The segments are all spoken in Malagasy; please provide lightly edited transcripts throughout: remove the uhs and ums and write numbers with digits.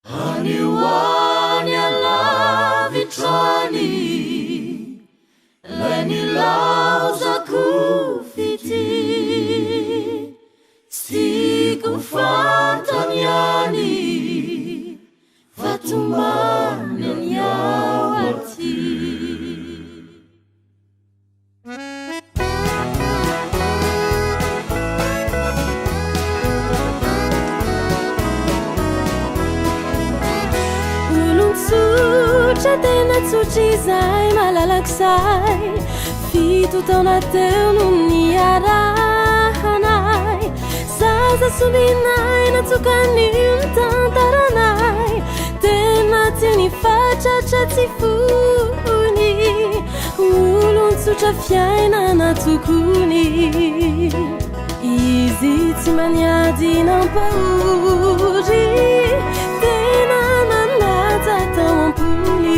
Anyone alavitrani lenilauzaku fiti siku fantanyani fatumanen yawati tena tsotr'izay malalaksay fito taona teo no niarahanay zaza sominay natsokanyny tantaranay tena tiany fatratra tsy fony olon-tsotra fiainana tokony izy tsy maniady nampahory tena nanaja tao ampony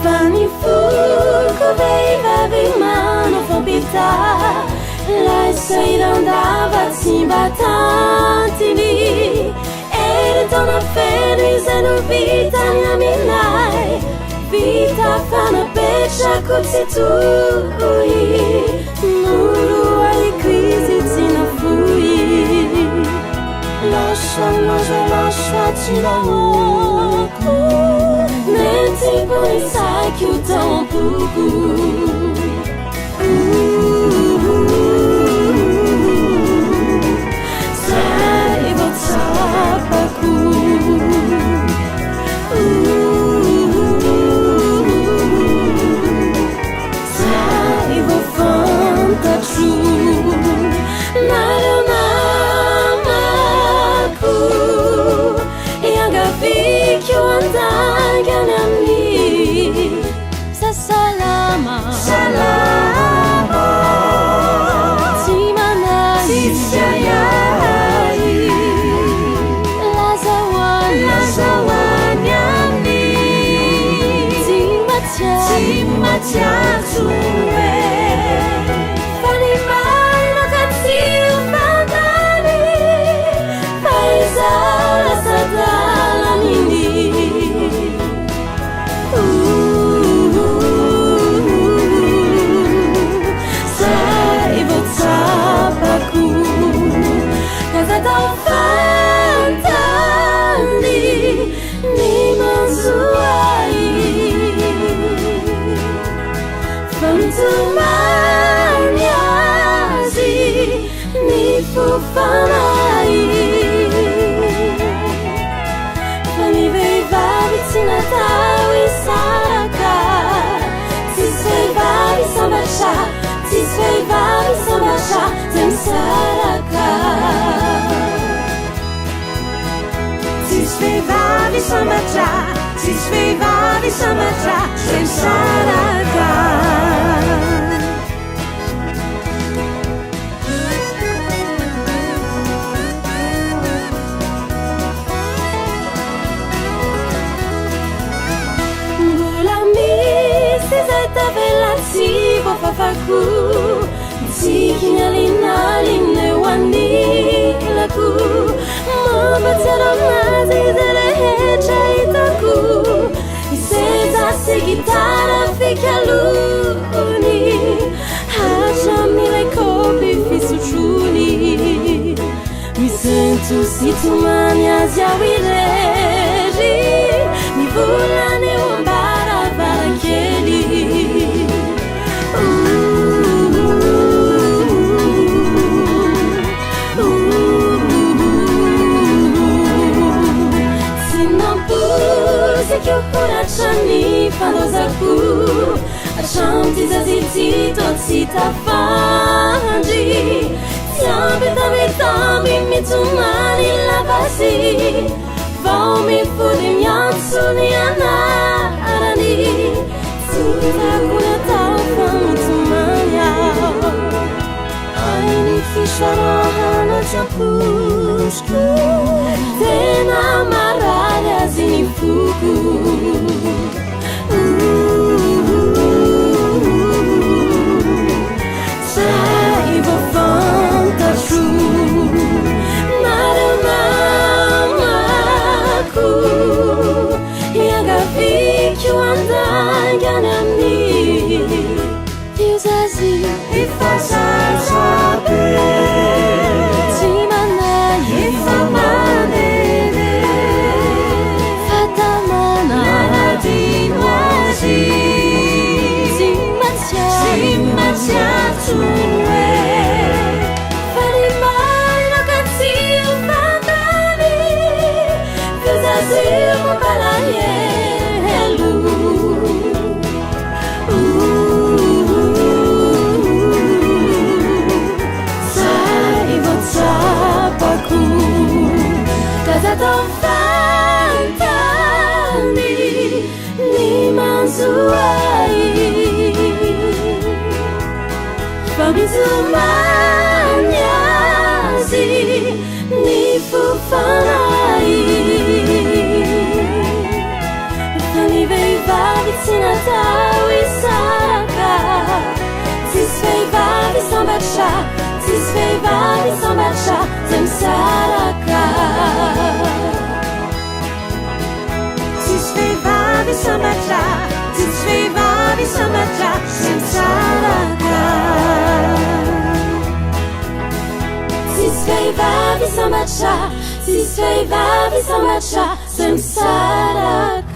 fanifoko vehivavy manao fampita lay sairandava tsy mba tantiny erytaona feno izay no vitany aminay vita fanapetrako tsy toy noroaiko izy tsy nafoy lasalaza tsy nahoko mety poisaky o tao ampoko zay vao tsapako nareo namako iangavikyo andangany amin'ny sasalama salama tsy manay siayay lazawany amin'ny tsy matsiatsoe fanay fanivehivavy tsy natao isaraka tsisy vehivavy sambatra tsisy vehivavy sambatra zay misaraka tsisy vehivavy sambatra tsisy vehivavy sambatra zay misaraka tavelatsy vofafako tsikinyalinaliny hoanilako mampatsiaro aminazy zay rehetra hitako iseza sy gitara fikalony hatramilay kopy fisotrony misento sy tomany azy ao irery mivolany eo ambaravarakely Horatrany fanozako atramty zazitsito tsy tafandry tsy ambetametamy mitomany labasy vao mifody miantsony anarany tsy tako natao fa mitomany ao ainy fisarahana tsaposko tena marary azy ny foko Mizumanyazi nifufanai Faniveivavi sinatawi saraka Tisveivavi sambacha Tisveivavi sambacha Samsaraka Tisveivavi sambacha Tisveivavi sambacha Samsaraka Tisveivavi sambacha Tisveivavi sambacha Samsaraka